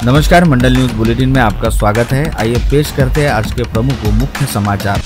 नमस्कार, मंडल news bulletin में आपका स्वागत है। आइए पेश करते हैं आज के प्रमुख व मुख्य समाचार।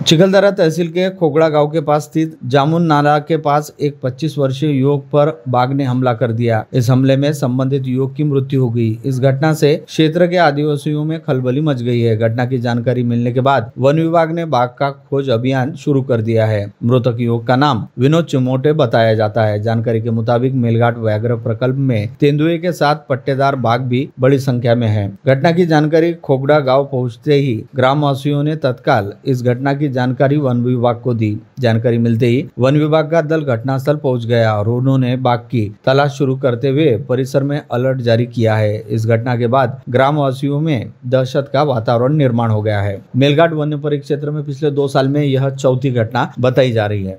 चिखलदरा तहसील के खोगड़ा गांव के पास स्थित जामुन नाला के पास एक 25 वर्षीय युवक पर बाघ ने हमला कर दिया। इस हमले में संबंधित युवक की मृत्यु हो गई। इस घटना से क्षेत्र के आदिवासियों में खलबली मच गई है। घटना की जानकारी मिलने के बाद वन विभाग ने बाघ का खोज अभियान शुरू कर दिया है। मृतक युवक का नाम विनोद चिमोटे बताया जाता है। जानकारी के मुताबिक मेलघाट व्याघ्र प्रकल्प में तेंदुए के साथ पट्टेदार बाघ भी बड़ी संख्या में है। घटना की जानकारी खोगड़ा गाँव पहुँचते ही ग्रामवासियों ने तत्काल इस घटना की जानकारी वन विभाग को दी। जानकारी मिलते ही वन विभाग का दल घटनास्थल पहुंच गया और उन्होंने बाघ की तलाश शुरू करते हुए परिसर में अलर्ट जारी किया है। इस घटना के बाद ग्रामवासियों में दहशत का वातावरण निर्माण हो गया है। मेलघाट वन्य परिक्षेत्र में पिछले 2 साल में यह चौथी घटना बताई जा रही है।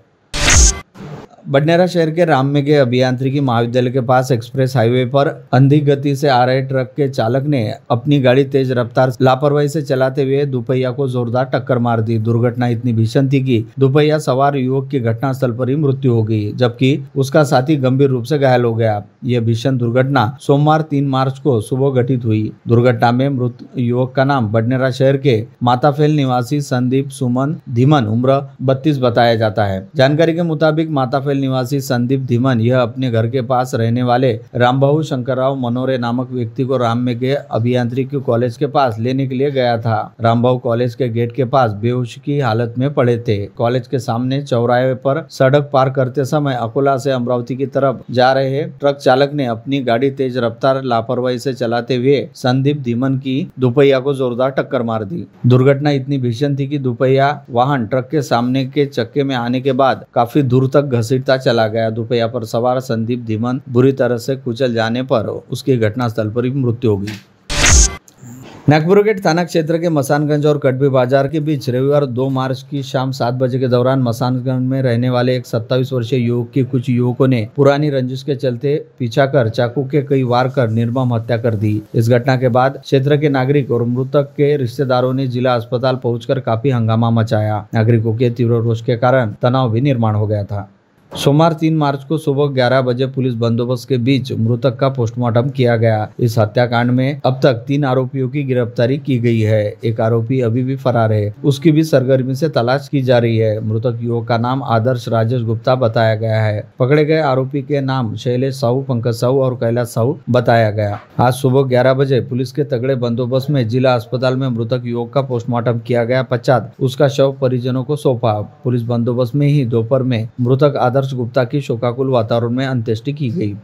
बडनेरा शहर के राममेघे अभियांत्रिकी महाविद्यालय के पास एक्सप्रेस हाईवे पर अंधी गति से आ रहे ट्रक के चालक ने अपनी गाड़ी तेज रफ्तार लापरवाही से चलाते हुए दुपहिया को जोरदार टक्कर मार दी। दुर्घटना इतनी भीषण थी कि दुपहिया सवार युवक की घटनास्थल पर ही मृत्यु हो गई, जबकि उसका साथी गंभीर रूप से घायल हो गया। यह भीषण दुर्घटना सोमवार 3 मार्च को सुबह घटित हुई। दुर्घटना में मृत युवक का नाम बडनेरा शहर के माताफेल निवासी संदीप सुमन धीमन उम्र 32 बताया जाता है। जानकारी के मुताबिक माताफेल निवासी संदीप धीमन यह अपने घर के पास रहने वाले रामबाबू शंकरराव मनोरे नामक व्यक्ति को राममेघे अभियांत्रिकी कॉलेज के पास लेने के लिए गया था। रामबाबू कॉलेज के गेट के पास बेहोश की हालत में पड़े थे। कॉलेज के सामने चौराहे पर सड़क पार करते समय अकोला से अमरावती की तरफ जा रहे ट्रक चालक ने अपनी गाड़ी तेज रफ्तार लापरवाही से चलाते हुए संदीप धीमन की दुपहिया को जोरदार टक्कर मार दी। दुर्घटना इतनी भीषण थी कि दुपहिया वाहन ट्रक के सामने के चक्के में आने के बाद काफी दूर तक घसीटता चला गया। दुपहिया पर सवार संदीप धीमन बुरी तरह से कुचल जाने पर उसकी घटनास्थल पर ही मृत्यु हो गई। नागपुर गेट थाना क्षेत्र के मसानगंज और कटबी बाजार के बीच रविवार 2 मार्च की शाम 7 बजे के दौरान मसानगंज में रहने वाले एक 27 वर्षीय युवक की कुछ युवकों ने पुरानी रंजिश के चलते पीछा कर चाकू के कई वार कर निर्मम हत्या कर दी। इस घटना के बाद क्षेत्र के नागरिक और मृतक के रिश्तेदारों ने जिला अस्पताल पहुंचकर काफी हंगामा मचाया। नागरिकों के तीव्र रोष के कारण तनाव भी निर्माण हो गया था। सोमवार 3 मार्च को सुबह 11 बजे पुलिस बंदोबस्त के बीच मृतक का पोस्टमार्टम किया गया। इस हत्याकांड में अब तक 3 आरोपियों की गिरफ्तारी की गई है। एक आरोपी अभी भी फरार है, उसकी भी सरगर्मी से तलाश की जा रही है। मृतक युवक का नाम आदर्श राजेश गुप्ता बताया गया है। पकड़े गए आरोपी के नाम शैलेश साहू, पंकज साहू और कैलाश साहू बताया गया। आज सुबह 11 बजे पुलिस के तगड़े बंदोबस्त में जिला अस्पताल में मृतक युवक का पोस्टमार्टम किया गया। पश्चात उसका शव परिजनों को सौंपा। पुलिस बंदोबस्त में ही दोपहर में मृतक आदर्श गुप्ता की शोकाकुल वातावरण में अंत्येष्टि की गई।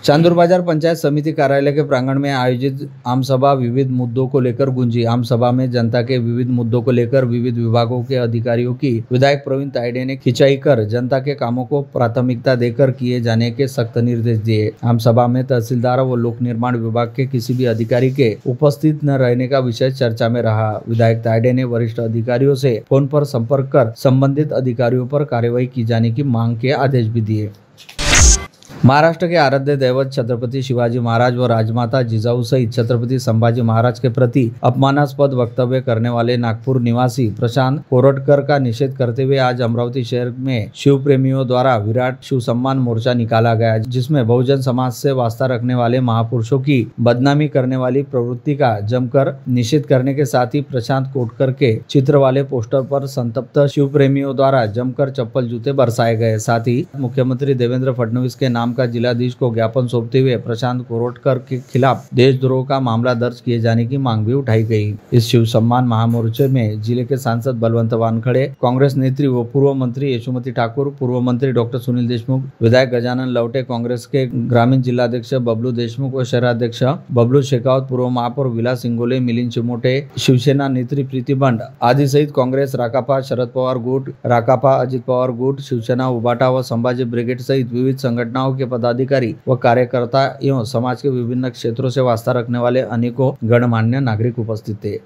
चांदूर बाजार पंचायत समिति कार्यालय के प्रांगण में आयोजित आम सभा विविध मुद्दों को लेकर गूंजी। आम सभा में जनता के विविध मुद्दों को लेकर विविध विभागों के अधिकारियों की विधायक प्रवीण तायडे ने खिंचाई कर जनता के कामों को प्राथमिकता देकर किए जाने के सख्त निर्देश दिए। आम सभा में तहसीलदार व लोक निर्माण विभाग के किसी भी अधिकारी के उपस्थित न रहने का विषय चर्चा में रहा। विधायक तायडे ने वरिष्ठ अधिकारियों से फोन पर संपर्क कर संबंधित अधिकारियों पर कार्यवाही की जाने की मांग के आदेश भी दिए। महाराष्ट्र के आराध्य दैवत छत्रपति शिवाजी महाराज व राजमाता जिजाऊ सहित छत्रपति संभाजी महाराज के प्रति अपमानास्पद वक्तव्य करने वाले नागपुर निवासी प्रशांत कोरटकर का निषेध करते हुए आज अमरावती शहर में शिव प्रेमियों द्वारा विराट शिव सम्मान मोर्चा निकाला गया, जिसमें बहुजन समाज से वास्ता रखने वाले महापुरुषों की बदनामी करने वाली प्रवृत्ति का जमकर निषेध करने के साथ ही प्रशांत कोरटकर के चित्र वाले पोस्टर पर संतप्त शिव प्रेमियों द्वारा जमकर चप्पल जूते बरसाए गए। साथ ही मुख्यमंत्री देवेंद्र फडणवीस के नाम का जिलाधीश को ज्ञापन सौंपते हुए प्रशांत कोरटकर के खिलाफ देशद्रोह का मामला दर्ज किए जाने की मांग भी उठाई गई। इस शिव सम्मान महामोर्चे में जिले के सांसद बलवंत वानखड़े, कांग्रेस नेत्री व पूर्व मंत्री यशोमती ठाकुर, पूर्व मंत्री डॉक्टर सुनील देशमुख, विधायक गजानन लवटे, कांग्रेस के ग्रामीण जिलाध्यक्ष बबलू देशमुख व शहराध्यक्ष बबलू शेखावत, पूर्व महापौर विलास सिंगोले, मिलिंद चिमोटे, शिवसेना नेत्री प्रीति बंड आदि सहित कांग्रेस, राकापा, शरद पवार गुट, राकापा, अजित पवार गुट, शिवसेना, उबाटा व संभाजी ब्रिगेड सहित विविध संगठनों के पदाधिकारी व कार्यकर्ता एवं समाज के विभिन्न क्षेत्रों से वास्ता रखने वाले अनेकों गणमान्य नागरिक उपस्थित थे।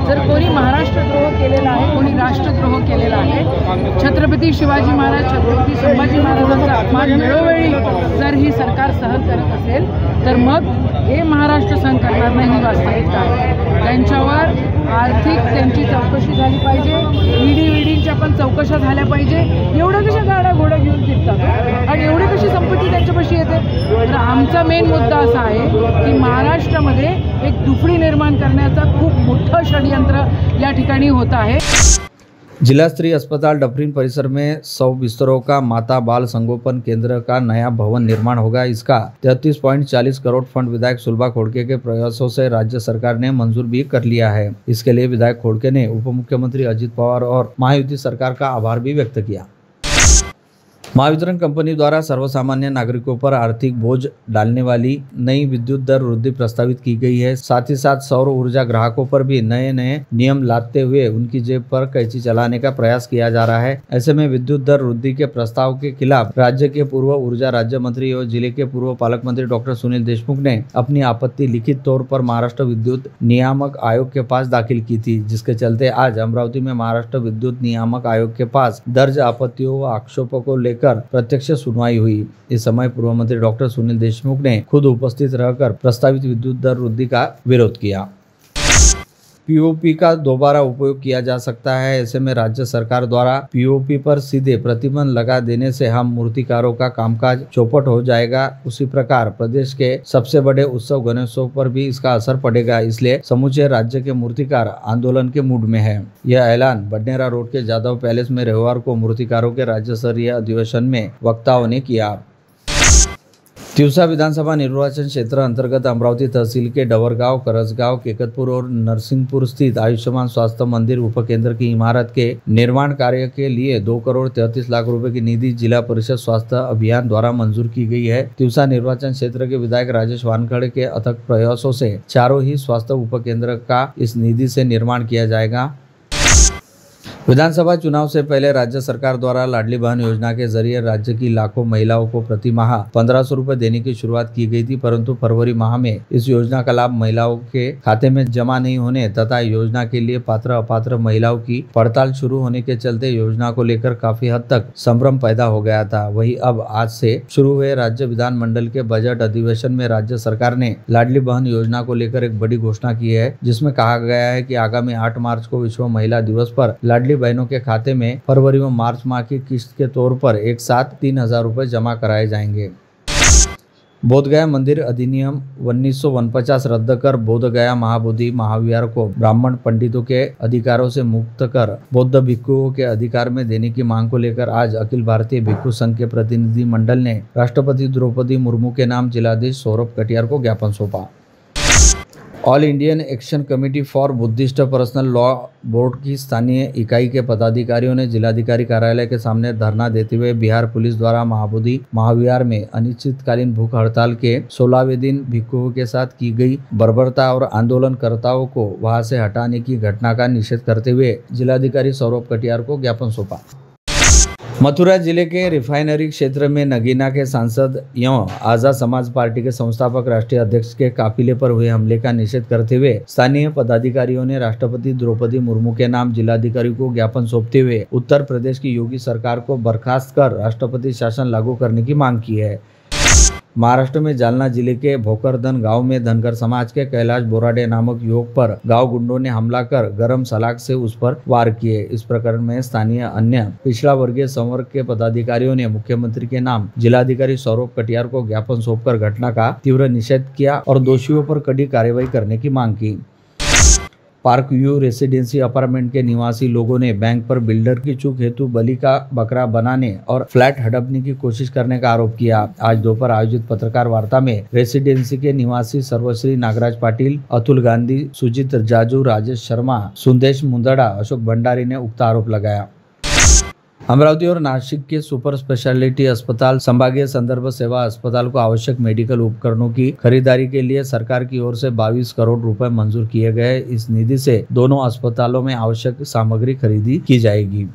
जर कोणी महाराष्ट्रद्रोह केलेला आहे, कोणी राष्ट्रद्रोह केलेला आहे, छत्रपती शिवाजी महाराज, छत्रपती संभाजी महाराजांचा अपमान वेळोवेळी जर ही सरकार सहन करत असेल तर मग हे महाराष्ट्र सहन करणार नाही ही वास्तविकता आहे. त्यांच्यावर आर्थिक त्यांची चौकशी झाली पाहिजे, ईडीच्या पण चौकशा झाल्या पाहिजे. एवढ्या कशा गाड्या घोड्या घेऊन फिरतात आणि एवढी कशी संपत्ती त्यांच्यापाशी येते. तर आमचा मेन मुद्दा असा आहे की महाराष्ट्रामध्ये एक दुफडी निर्माण करण्याचा खूप मोठं षडयंत्र या ठिकाणी होत आहे. जिला स्तरीय अस्पताल डफरीन परिसर में 100 बिस्तरों का माता बाल संगोपन केंद्र का नया भवन निर्माण होगा. इसका 33.40 करोड़ फंड विधायक सुलभा खोड़के के प्रयासों से राज्य सरकार ने मंजूर भी कर लिया है. इसके लिए विधायक खोड़के ने उप मुख्यमंत्री अजित पवार और महायुति सरकार का आभार भी व्यक्त किया. महावितरण कंपनी द्वारा सर्वसामान्य नागरिकों पर आर्थिक बोझ डालने वाली नई विद्युत दर वृद्धि प्रस्तावित की गई है. साथ ही साथ सौर ऊर्जा ग्राहकों पर भी नए नए नियम लादते हुए उनकी जेब पर कैंची चलाने का प्रयास किया जा रहा है. ऐसे में विद्युत दर वृद्धि के प्रस्ताव के खिलाफ राज्य के पूर्व ऊर्जा राज्य मंत्री और जिले के पूर्व पालक मंत्री डॉक्टर सुनील देशमुख ने अपनी आपत्ति लिखित तौर पर महाराष्ट्र विद्युत नियामक आयोग के पास दाखिल की थी, जिसके चलते आज अमरावती में महाराष्ट्र विद्युत नियामक आयोग के पास दर्ज आपत्तियों व आक्षेपों को लेकर प्रत्यक्ष सुनवाई हुई. इस समय पूर्व मंत्री डॉक्टर सुनील देशमुख ने खुद उपस्थित रहकर प्रस्तावित विद्युत दर वृद्धि का विरोध किया. पीओपी का दोबारा उपयोग किया जा सकता है. ऐसे में राज्य सरकार द्वारा पीओपी पर सीधे प्रतिबंध लगा देने से हम मूर्तिकारों का कामकाज चौपट हो जाएगा. उसी प्रकार प्रदेश के सबसे बड़े उत्सव गणेशोत्सव पर भी इसका असर पड़ेगा. इसलिए समूचे राज्य के मूर्तिकार आंदोलन के मूड में है. यह ऐलान बडनेरा रोड के जादव पैलेस में रविवार को मूर्तिकारों के राज्य स्तरीय अधिवेशन में वक्ताओं ने किया. तिवसा विधानसभा निर्वाचन क्षेत्र अंतर्गत अमरावती तहसील के डवरगांव, करसगांव, केकतपुर और नरसिंहपुर स्थित आयुष्मान स्वास्थ्य मंदिर उपकेंद्र की इमारत के निर्माण कार्य के लिए 2 करोड़ 33 लाख रुपए की निधि जिला परिषद स्वास्थ्य अभियान द्वारा मंजूर की गई है. तिवसा निर्वाचन क्षेत्र के विधायक राजेश वानखड़े के अथक प्रयासों से चारों ही स्वास्थ्य उपकेंद्र का इस निधि से निर्माण किया जाएगा. विधानसभा चुनाव से पहले राज्य सरकार द्वारा लाडली बहन योजना के जरिए राज्य की लाखों महिलाओं को प्रति माह 1500 रुपए देने की शुरुआत की गई थी, परंतु फरवरी माह में इस योजना का लाभ महिलाओं के खाते में जमा नहीं होने तथा योजना के लिए पात्र अपात्र महिलाओं की पड़ताल शुरू होने के चलते योजना को लेकर काफी हद तक संभ्रम पैदा हो गया था. वहीं अब आज से शुरू हुए राज्य विधानमंडल के बजट अधिवेशन में राज्य सरकार ने लाडली बहन योजना को लेकर एक बड़ी घोषणा की है, जिसमें कहा गया है कि आगामी 8 मार्च को विश्व महिला दिवस पर लाडली बहनों के खाते में फरवरी व मार्च माह की किस्त के तौर पर एक साथ 3000 रुपए जमा कराए जाएंगे. बोधगया मंदिर अधिनियम 1949 रद्द कर बोधगया महाबोधि महाविहार को ब्राह्मण पंडितों के अधिकारों से मुक्त कर बौद्ध भिक्षुओं के अधिकार में देने की मांग को लेकर आज अखिल भारतीय भिक्षु संघ के प्रतिनिधि मंडल ने राष्ट्रपति द्रौपदी मुर्मू के नाम जिलाधीश सौरभ कटियार को ज्ञापन सौंपा. All Indian action committee for Buddhist personal law board की स्थानीय इकाई के पदाधिकारियों ने जिलाधिकारी कार्यालय के सामने धरना देते हुए बिहार पुलिस द्वारा महाबोधि महाविहार में अनिश्चितकालीन भूख हड़ताल के 16वें दिन भिक्षुओं के साथ की गई बर्बरता और आंदोलनकर्ताओं को वहां से हटाने की घटना का निषेध करते हुए जिलाधिकारी सौरभ कटियार को ज्ञापन सौंपा. मथुरा जिले के रिफाइनरी क्षेत्र में नगीना के सांसद एवं आजाद समाज पार्टी के संस्थापक राष्ट्रीय अध्यक्ष के काफिले पर हुए हमले का निषेध करते हुए स्थानीय पदाधिकारियों ने राष्ट्रपति द्रौपदी मुर्मू के नाम जिलाधिकारी को ज्ञापन सौंपते हुए उत्तर प्रदेश की योगी सरकार को बर्खास्त कर राष्ट्रपति शासन लागू करने की मांग की है. महाराष्ट्र में जालना जिले के भोकरदन गांव में धनगर समाज के कैलाश बोराडे नामक युवक पर गांव गुंडों ने हमला कर गरम सलाख से उस पर वार किए. इस प्रकरण में स्थानीय अन्य पिछड़ा वर्गीय संवर्ग के पदाधिकारियों ने मुख्यमंत्री के नाम जिलाधिकारी सौरभ कटियार को ज्ञापन सौंपकर घटना का तीव्र निषेध किया और दोषियों पर कड़ी कार्रवाई करने की मांग की. पार्क व्यू रेसिडेंसी अपार्टमेंट के निवासी लोगों ने बैंक पर बिल्डर की चूक हेतु बलि का बकरा बनाने और फ्लैट हड़पने की कोशिश करने का आरोप किया. आज दोपहर आयोजित पत्रकार वार्ता में रेसिडेंसी के निवासी सर्वश्री नागराज पाटिल, अतुल गांधी, सुजीत जाजू, राजेश शर्मा, सुंदेश मुंदड़ा, अशोक भंडारी ने उक्त आरोप लगाया. अमरावती और नासिक के सुपर स्पेशलिटी अस्पताल संभागीय संदर्भ सेवा अस्पताल को आवश्यक मेडिकल उपकरणों की खरीदारी के लिए सरकार की ओर से 22 करोड़ रुपए मंजूर किए गए. इस निधि से दोनों अस्पतालों में आवश्यक सामग्री खरीदी की जाएगी.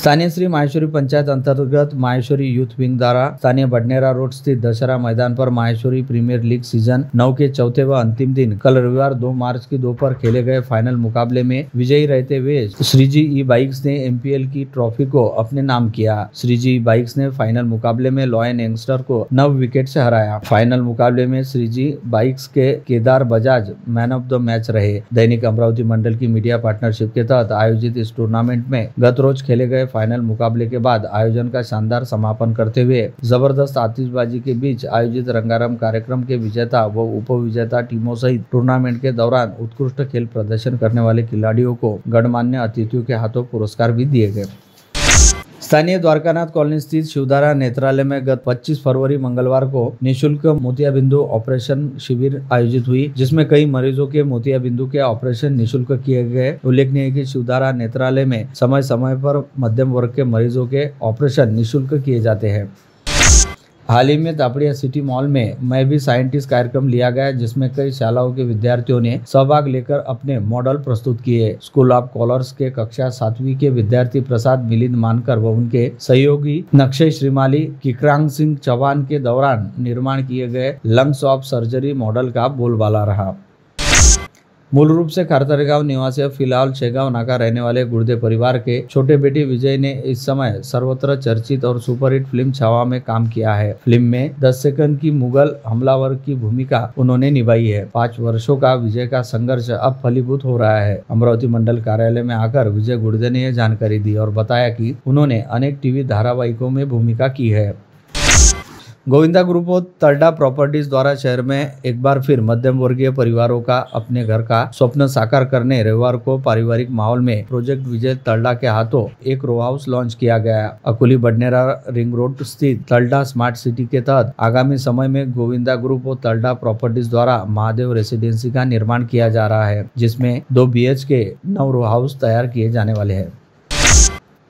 स्थानीय श्री माहेश्वरी पंचायत अंतर्गत माहेश्वरी यूथ विंग द्वारा स्थानीय बडनेरा रोड स्थित दशहरा मैदान पर माहेश्वरी प्रीमियर लीग सीजन 9 के चौथे व अंतिम दिन कल रविवार 2 मार्च की दोपहर खेले गए फाइनल मुकाबले में विजयी रहते हुए श्रीजी ई बाइक्स ने एमपीएल की ट्रॉफी को अपने नाम किया। श्रीजी ई बाइक्स ने फाइनल मुकाबले में लॉयन यंगस्टर को 9 विकेट से हराया। फाइनल मुकाबले में श्रीजी बाइक्स के Kedar Bajaj man of the match रहे। दैनिक अमरावती मंडल की मीडिया पार्टनरशिप के तहत आयोजित इस टूर्नामेंट में गत रोज खेले गए फाइनल मुकाबले के बाद आयोजन का शानदार समापन करते हुए जबरदस्त आतिशबाजी के बीच आयोजित रंगारंग कार्यक्रम के विजेता व उपविजेता टीमों सहित टूर्नामेंट के दौरान उत्कृष्ट खेल प्रदर्शन करने वाले खिलाड़ियों को गणमान्य अतिथियों के हाथों पुरस्कार भी दिए गए। स्थानीय द्वारकानाथ कॉलोनी स्थित शिवधारा नेत्रालय में गत 25 फरवरी मंगलवार को निःशुल्क मोतियाबिंदु ऑपरेशन शिविर आयोजित हुई, जिसमें कई मरीजों के मोतियाबिंदु के ऑपरेशन निःशुल्क किए गए। उल्लेखनीय है कि शिवधारा नेत्रालय में समय समय पर मध्यम वर्ग के मरीजों के ऑपरेशन निःशुल्क किए जाते हैं। हाल ही में तापड़िया सिटी मॉल में मैं भी साइंटिस्ट कार्यक्रम लिया गया, जिसमें कई शालाओं के विद्यार्थियों ने सहभाग लेकर अपने मॉडल प्रस्तुत किए। स्कूल ऑफ कॉलर्स के कक्षा 7वीं के विद्यार्थी प्रसाद मिलिंद मानकर व उनके सहयोगी नक्शे श्रीमाली किक्रांग सिंह चौहान के दौरान निर्माण किए गए लंग्स ऑफ सर्जरी मॉडल का बोलबाला रहा। मूल रूप से खारतरेगांव निवासी फिलहाल शेगांव नाका रहने वाले गुर्दे परिवार के छोटे बेटी विजय ने इस समय सर्वत्र चर्चित और सुपरहिट फिल्म छावा में काम किया है। फिल्म में 10 सेकंड की मुगल हमलावर की भूमिका उन्होंने निभाई है। 5 वर्षों का विजय का संघर्ष अब फलीभूत हो रहा है। अमरावती मंडल कार्यालय में आकर विजय गुर्दे ने यह जानकारी दी और बताया कि उन्होंने अनेक टीवी धारावाहिकों में भूमिका की है। गोविंदा ग्रुप ऑफ तलडा प्रॉपर्टीज द्वारा शहर में एक बार फिर मध्यम वर्गीय परिवारों का अपने घर का स्वप्न साकार करने रविवार को पारिवारिक माहौल में प्रोजेक्ट विजय तलडा के हाथों एक रो हाउस लॉन्च किया गया। अकुली बडनेरा रिंग रोड स्थित तलडा स्मार्ट सिटी के तहत आगामी समय में गोविंदा ग्रुप ऑफ तलडा प्रॉपर्टीज द्वारा महादेव रेसिडेंसी का निर्माण किया जा रहा है, जिसमें 2 BHK 9 रो हाउस तैयार किए जाने वाले हैं।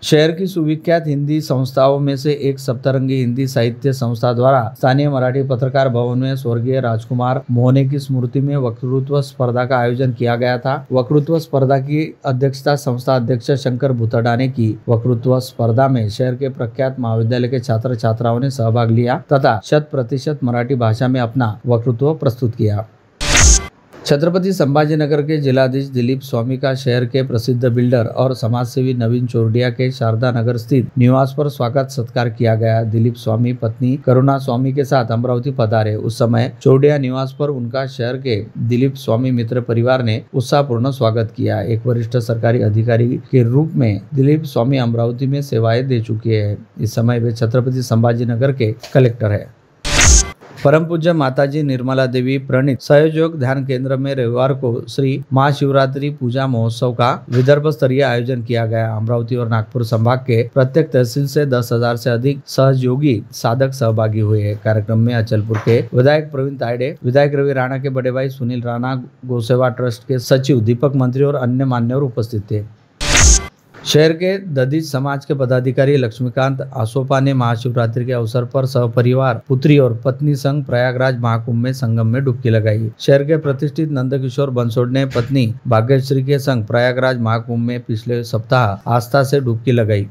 शहर की सुविख्यात हिंदी संस्थाओं में से एक सप्तरंगी हिंदी साहित्य संस्था द्वारा स्थानीय मराठी पत्रकार भवन में स्वर्गीय राजकुमार मोहने की स्मृति में वक्तृत्व स्पर्धा का आयोजन किया गया था। वक्तृत्व स्पर्धा की अध्यक्षता संस्था अध्यक्ष शंकर भुतडा ने की। वक्तृत्व स्पर्धा में शहर के प्रख्यात महाविद्यालय के छात्र छात्राओं ने सहभाग लिया तथा 100% मराठी भाषा में अपना वक्तृत्व प्रस्तुत किया। छत्रपति संभाजीनगर के जिलाधीश दिलीप स्वामी का शहर के प्रसिद्ध बिल्डर और समाजसेवी नवीन चोरडिया के शारदा नगर स्थित निवास पर स्वागत सत्कार किया गया। दिलीप स्वामी पत्नी करुणा स्वामी के साथ अमरावती पधारे। उस समय चोरडिया निवास पर उनका शहर के दिलीप स्वामी मित्र परिवार ने उत्साहपूर्ण स्वागत किया। एक वरिष्ठ सरकारी अधिकारी के रूप में दिलीप स्वामी अमरावती में सेवाएं दे चुके हैं। इस समय वे छत्रपति संभाजीनगर के कलेक्टर है। परम पूज्य माताजी निर्मला देवी प्रणीत सहयोग ध्यान केंद्र में रविवार को श्री महाशिवरात्रि पूजा महोत्सव का विदर्भ स्तरीय आयोजन किया गया। अमरावती और नागपुर संभाग के प्रत्येक तहसील से 10,000 से अधिक सहयोगी साधक सहभागी हुए। कार्यक्रम में अचलपुर के विधायक प्रवीण तायडे, विधायक रवि राणा के बड़े भाई सुनील राणा, गौसेवा ट्रस्ट के सचिव दीपक मंत्री और अन्य मान्यवर उपस्थित थे। शहर के ददिज समाज के पदाधिकारी लक्ष्मीकांत आसोपा ने महाशिवरात्रि के अवसर पर सपरिवार पुत्री और पत्नी संग प्रयागराज महाकुंभ में संगम में डुबकी लगाई। शहर के प्रतिष्ठित नंदकिशोर बंसोड़ ने पत्नी भाग्यश्री के संग प्रयागराज महाकुंभ में पिछले सप्ताह आस्था से डुबकी लगाई।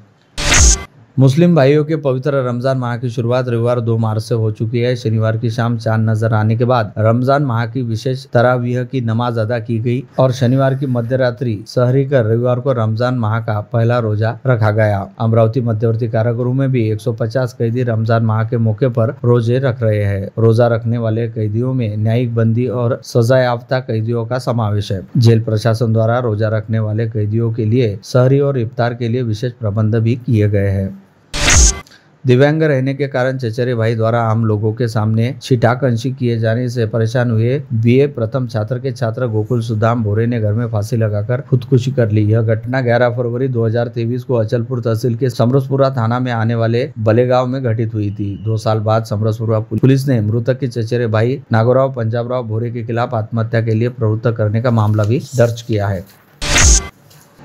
मुस्लिम भाइयों के पवित्र रमजान माह की शुरुआत रविवार 2 मार्च से हो चुकी है। शनिवार की शाम चांद नजर आने के बाद रमजान माह की विशेष तरावीह की नमाज अदा की गई और शनिवार की मध्यरात्रि सहरी कर रविवार को रमजान माह का पहला रोजा रखा गया। अमरावती मध्यवर्ती कारागृह में भी 150 कैदी रमजान माह के मौके पर रोजे रख रहे हैं। रोजा रखने वाले कैदियों में न्यायिक बंदी और सजायाफ्ता कैदियों का समावेश है। जेल प्रशासन द्वारा रोजा रखने वाले कैदियों के लिए सहरी और इफ्तार के लिए विशेष प्रबंध भी किए गए हैं। दिव्यांग रहने के कारण चचेरे भाई द्वारा आम लोगों के सामने छिटाकंशी किए जाने से परेशान हुए BA प्रथम छात्र के छात्र गोकुल सुदाम भोरे ने घर में फांसी लगाकर खुदकुशी कर ली। यह घटना 11 फरवरी 2023 को अचलपुर तहसील के समरसपुरा थाना में आने वाले बलेगांव में घटित हुई थी। 2 साल बाद समरसपुरा पुलिस ने मृतक के चचेरे भाई नागोराव पंजाबराव भोरे के खिलाफ आत्महत्या के लिए प्रवृत्त करने का मामला भी दर्ज किया है।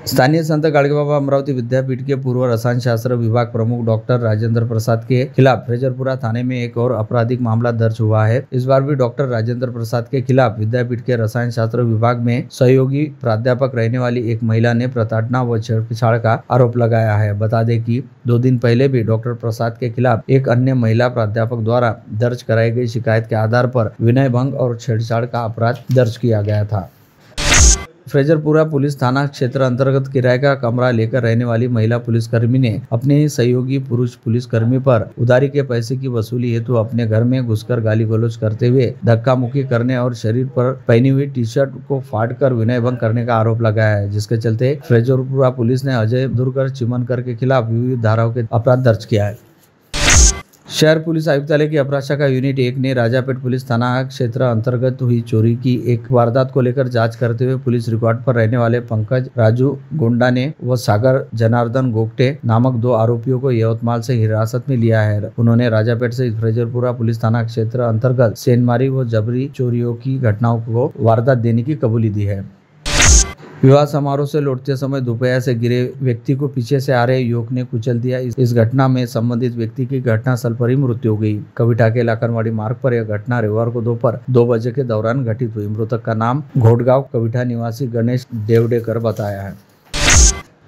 स्थानीय संत गाडगेबाबा अमरावती विद्यापीठ के पूर्व रसायनशास्त्र विभाग प्रमुख डॉक्टर राजेंद्र प्रसाद के खिलाफ फ्रेजरपुरा थाने में एक और आपराधिक मामला दर्ज हुआ है। इस बार भी डॉक्टर राजेंद्र प्रसाद के खिलाफ विद्यापीठ के रसायनशास्त्र विभाग में सहयोगी प्राध्यापक रहने वाली एक महिला ने प्रताड़ना व छेड़छाड़ का आरोप लगाया है। बता दें कि 2 दिन पहले भी डॉक्टर प्रसाद के खिलाफ एक अन्य महिला प्राध्यापक द्वारा दर्ज कराई गई शिकायत के आधार पर विनय भंग और छेड़छाड़ का अपराध दर्ज किया गया था। फ्रेजरपुरा पुलिस थाना क्षेत्र अंतर्गत किराए का कमरा लेकर रहने वाली महिला पुलिसकर्मी ने अपने सहयोगी पुरुष पुलिसकर्मी पर उधारी के पैसे की वसूली हेतु अपने घर में घुसकर गाली गलौज करते हुए धक्का मुक्की करने और शरीर पर पहनी हुई टी शर्ट को फाड़कर विनय भंग करने का आरोप लगाया है, जिसके चलते फ्रेजरपुरा पुलिस ने अजय दुर्गर चिमनकर के खिलाफ विविध धाराओं के अपराध दर्ज किया है। शहर पुलिस आयुक्तालय की अपराध शाखा यूनिट 1 ने राजापेट पुलिस थाना क्षेत्र अंतर्गत हुई चोरी की एक वारदात को लेकर जांच करते हुए पुलिस रिकॉर्ड पर रहने वाले पंकज राजू गोंडाने व सागर जनार्दन गोगटे नामक 2 आरोपियों को यवतमाल से हिरासत में लिया है। उन्होंने राजापेट से फ्रेजरपुरा पुलिस थाना क्षेत्र अंतर्गत सेंधमारी व जबरी चोरियों की घटनाओं को वारदात देने की कबूली दी है। विवाह समारोह से लौटते समय दोपहर से गिरे व्यक्ति को पीछे से आ रहे युवक ने कुचल दिया। इस घटना में संबंधित व्यक्ति की घटनास्थल पर ही मृत्यु हो गई। कविटा के लाकनवाड़ी मार्ग पर यह घटना रविवार को दोपहर 2 बजे के दौरान घटित हुई। मृतक का नाम घोटगांव कविटा निवासी गणेश देवडेकर बताया है।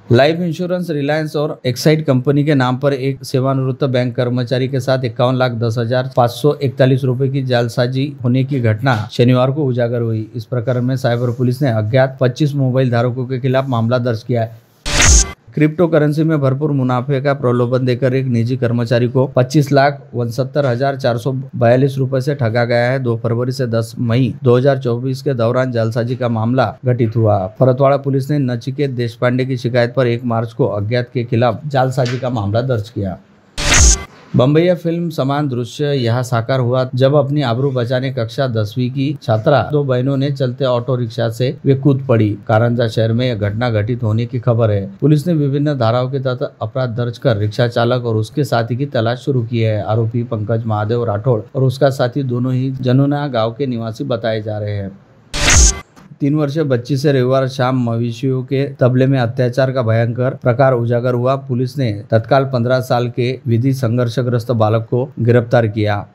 लाइफ इंश्योरेंस रिलायंस और एक्साइड कंपनी के नाम पर एक सेवानिवृत्त बैंक कर्मचारी के साथ 51,10,541 रुपए की जालसाजी होने की घटना शनिवार को उजागर हुई। इस प्रकरण में साइबर पुलिस ने अज्ञात 25 मोबाइल धारकों के खिलाफ मामला दर्ज किया है। क्रिप्टो करेंसी में भरपूर मुनाफे का प्रलोभन देकर एक निजी कर्मचारी को 25,69,442 रुपए से ठगा गया है। 2 फरवरी से 10 मई 2024 के दौरान जालसाजी का मामला घटित हुआ। फरतवाड़ा पुलिस ने नचिकेत देशपांडे की शिकायत पर 1 मार्च को अज्ञात के खिलाफ जालसाजी का मामला दर्ज किया। बम्बईया फिल्म समान दृश्य यहाँ साकार हुआ जब अपनी आबरू बचाने कक्षा 10वीं की छात्रा 2 बहनों ने चलते ऑटो रिक्शा से वे कूद पड़ी। कारंजा शहर में यह घटना घटित होने की खबर है। पुलिस ने विभिन्न धाराओं के तहत अपराध दर्ज कर रिक्शा चालक और उसके साथी की तलाश शुरू की है। आरोपी पंकज महादेव राठौड़ और उसका साथी दोनों ही जनोना गाँव के निवासी बताए जा रहे हैं। 3 वर्षीय बच्ची से रविवार शाम मवेशियों के तबले में अत्याचार का भयंकर प्रकार उजागर हुआ। पुलिस ने तत्काल 15 साल के विधि संघर्षग्रस्त बालक को गिरफ्तार किया।